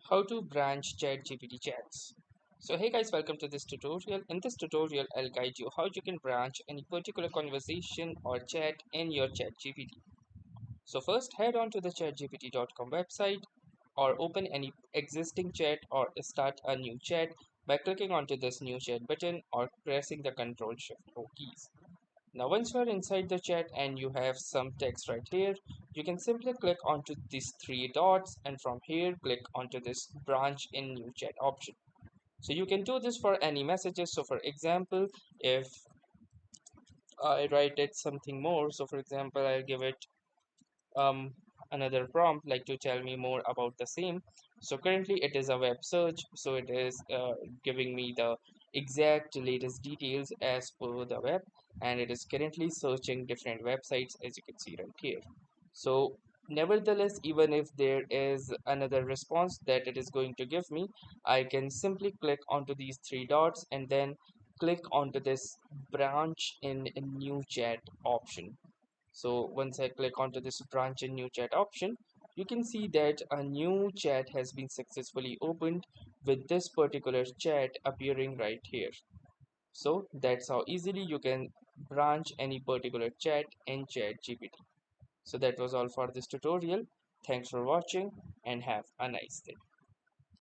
How to branch ChatGPT chats. So hey guys, welcome to this tutorial. In this tutorial, I'll guide you how you can branch any particular conversation or chat in your ChatGPT. So first, head on to the chatgpt.com website or open any existing chat or start a new chat by clicking onto this new chat button or pressing the Ctrl Shift O keys. Now once you are inside the chat and you have some text right here, you can simply click onto these three dots and from here click onto this branch in new chat option. So you can do this for any messages. So for example, if I write it something more, so for example, I'll give it um, another prompt like to tell me more about the same. So currently it is a web search, so it is giving me the exact latest details as per the web, and it is currently searching different websites as you can see right here. So nevertheless, even if there is another response that it is going to give me, I can simply click onto these three dots and then click onto this branch in a new chat option. So once I click onto this branch and new chat option, you can see that a new chat has been successfully opened with this particular chat appearing right here. So that's how easily you can branch any particular chat in ChatGPT. So that was all for this tutorial. Thanks for watching and have a nice day.